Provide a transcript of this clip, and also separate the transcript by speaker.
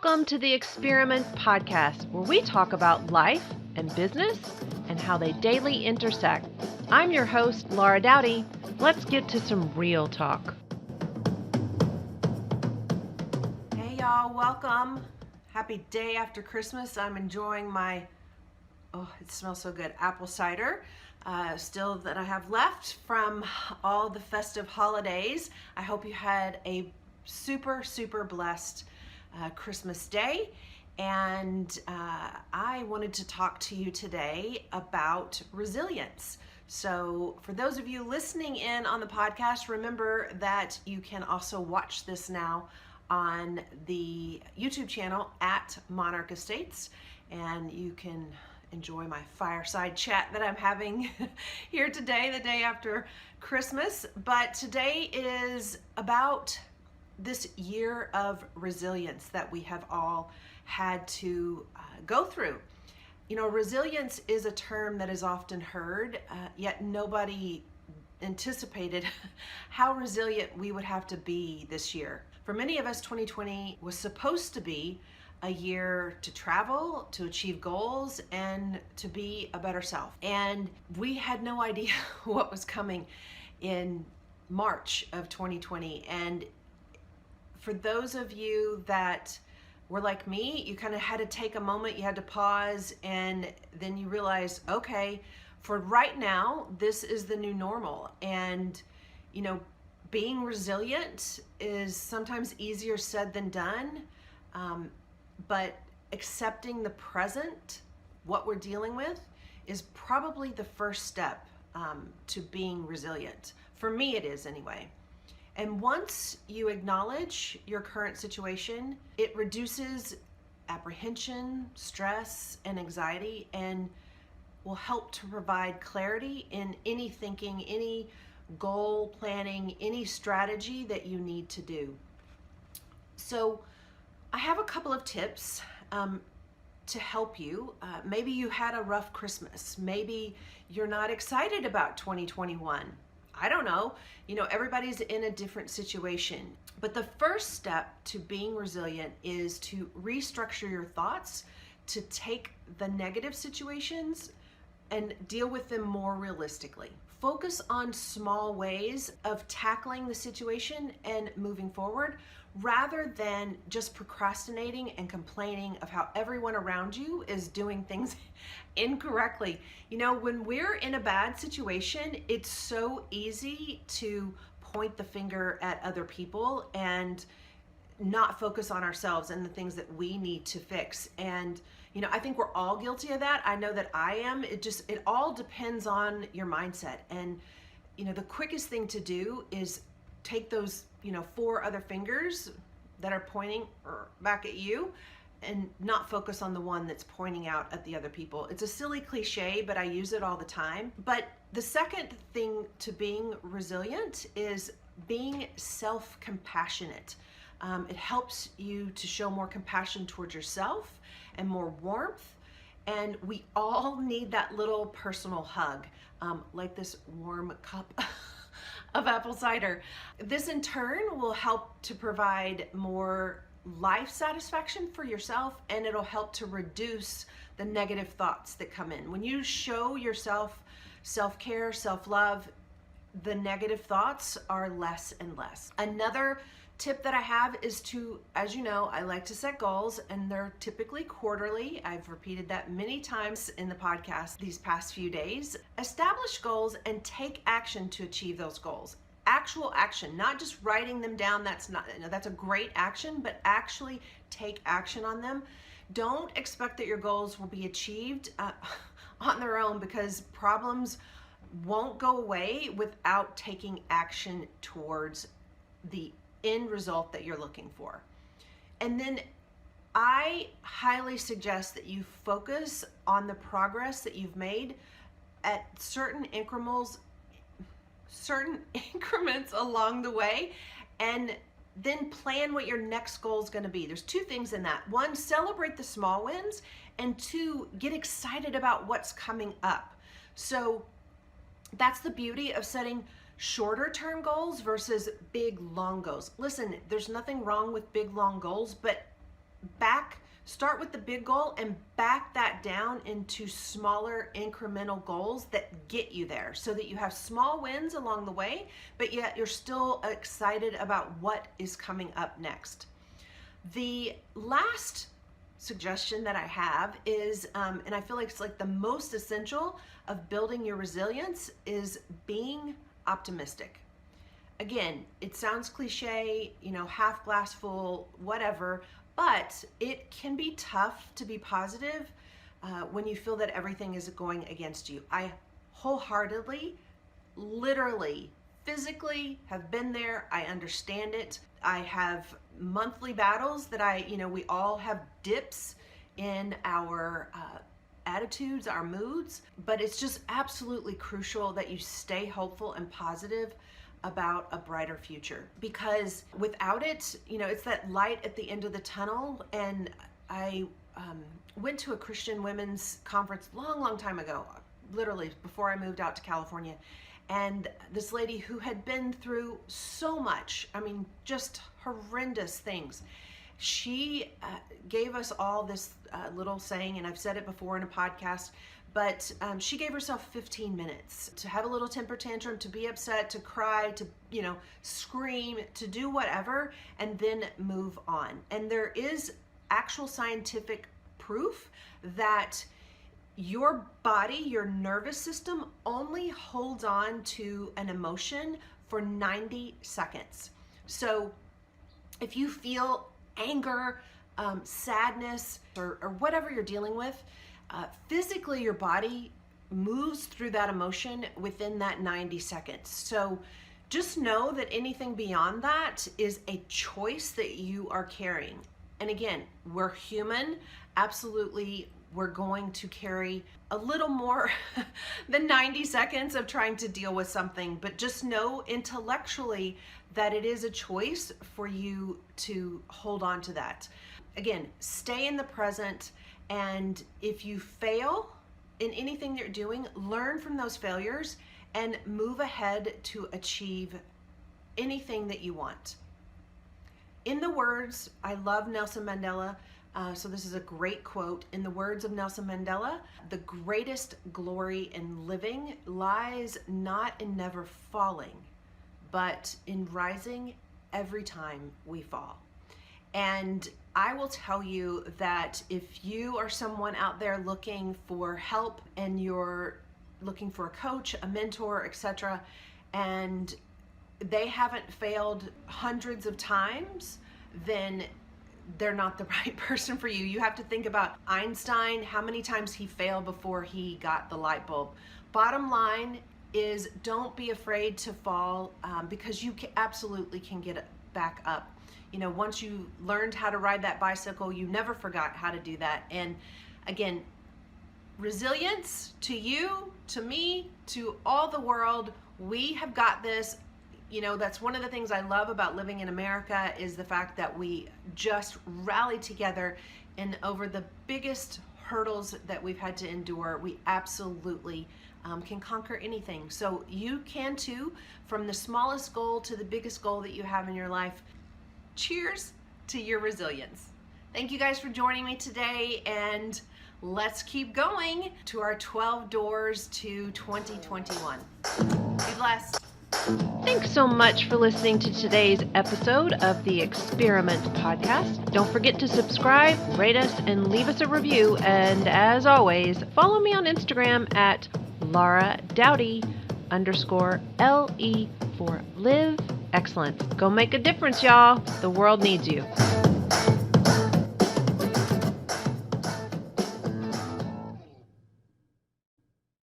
Speaker 1: Welcome to the eXperiment podcast, where we talk about life and business and how they daily intersect. I'm your host, Laura Dowdy. Let's get to some real talk. Hey y'all, welcome. Happy day after Christmas. I'm enjoying my, it smells so good, apple cider. Still that I have left from all the festive holidays. I hope you had a super blessed Christmas day, and I wanted to talk to you today about resilience. So for those of you listening in on the podcast, remember that you can also watch this now on the YouTube channel at Monarch Estates, and you can enjoy my fireside chat that I'm having here today, the day after Christmas. But today is about this year of resilience that we have all had to go through. You know, resilience is a term that is often heard, yet nobody anticipated how resilient we would have to be this year. For many of us, 2020 was supposed to be a year to travel, to achieve goals, and to be a better self. And we had no idea what was coming in March of 2020. And for those of you that were like me, you kind of had to take a moment, you had to pause, and then you realized, okay, for right now, this is the new normal. And, you know, being resilient is sometimes easier said than done, but accepting the present, what we're dealing with, is probably the first step to being resilient. For me, it is anyway. And once you acknowledge your current situation, it reduces apprehension, stress, and anxiety, and will help to provide clarity in any thinking, any goal planning, any strategy that you need to do. So I have a couple of tips to help you. Maybe you had a rough Christmas. Maybe you're not excited about 2021. I don't know. You know, everybody's in a different situation. But the first step to being resilient is to restructure your thoughts, to take the negative situations and deal with them more realistically. Focus on small ways of tackling the situation and moving forward, rather than just procrastinating and complaining of how everyone around you is doing things incorrectly. You know, when we're in a bad situation, it's so easy to point the finger at other people and not focus on ourselves and the things that we need to fix. And, you know, I think we're all guilty of that. I know that I am. It all depends on your mindset. And, you know, the quickest thing to do is take those, 4 other fingers that are pointing back at you and not focus on the one that's pointing out at the other people. It's a silly cliche, but I use it all the time. But the second thing to being resilient is being self-compassionate. It helps you to show more compassion towards yourself and more warmth. And we all need that little personal hug, like this warm cup of apple cider. This in turn will help to provide more life satisfaction for yourself, and it'll help to reduce the negative thoughts that come in. When you show yourself self-care, self-love, the negative thoughts are less and less. Another tip that I have is to, as you know, I like to set goals, and they're typically quarterly. I've repeated that many times in the podcast these past few days. Establish goals and take action to achieve those goals. Actual action, not just writing them down. That's a great action, but actually take action on them. Don't expect that your goals will be achieved on their own, because problems won't go away without taking action towards the end result that you're looking for. And then I highly suggest that you focus on the progress that you've made at certain increments along the way, and then plan what your next goal is going to be. There's 2 things in that. 1, celebrate the small wins, and 2, get excited about what's coming up. So that's the beauty of setting shorter term goals versus big long goals. Listen, there's nothing wrong with big long goals, but start with the big goal and back that down into smaller incremental goals that get you there, so that you have small wins along the way, but yet you're still excited about what is coming up next. The last suggestion that I have is, and I feel like it's like the most essential of building your resilience, is being optimistic. Again, it sounds cliche, half glass full, whatever, but it can be tough to be positive when you feel that everything is going against you. I wholeheartedly, literally, physically have been there. I understand it. I have monthly battles that we all have dips in our attitudes, our moods, but it's just absolutely crucial that you stay hopeful and positive about a brighter future, because without it, it's that light at the end of the tunnel. And I went to a Christian women's conference long time ago, literally before I moved out to California, and this lady who had been through so much, just horrendous things, she gave us all this little saying, and I've said it before in a podcast, but she gave herself 15 minutes to have a little temper tantrum, to be upset, to cry, to scream, to do whatever, and then move on. And there is actual scientific proof that your body, your nervous system, only holds on to an emotion for 90 seconds. So if you feel anger, sadness, or whatever you're dealing with, physically your body moves through that emotion within that 90 seconds. So just know that anything beyond that is a choice that you are carrying. And again, we're human. Absolutely, we're going to carry a little more than 90 seconds of trying to deal with something, but just know intellectually that it is a choice for you to hold on to that. Again, stay in the present. And if you fail in anything you're doing, learn from those failures and move ahead to achieve anything that you want. In the words, I love Nelson Mandela, so this is a great quote. In the words of Nelson Mandela, the greatest glory in living lies not in never falling, but in rising every time we fall. And I will tell you that if you are someone out there looking for help and you're looking for a coach, a mentor, etc., and they haven't failed hundreds of times, then they're not the right person for you. You have to think about Einstein, how many times he failed before he got the light bulb. Bottom line is, don't be afraid to fall, because you absolutely can get back up. Once you learned how to ride that bicycle, you never forgot how to do that. And again, resilience to you, to me, to all the world. We have got this. That's one of the things I love about living in America, is the fact that we just rally together, and over the biggest hurdles that we've had to endure, we absolutely can conquer anything. So you can too, from the smallest goal to the biggest goal that you have in your life. Cheers to your resilience. Thank you guys for joining me today, and let's keep going to our 12 doors to 2021. Be blessed. Thanks so much for listening to today's episode of the Experiment podcast. Don't forget to subscribe, rate us, and leave us a review. And as always, follow me on Instagram at LauraDowdy_LE for Live Excellence. Go make a difference, y'all. The world needs you.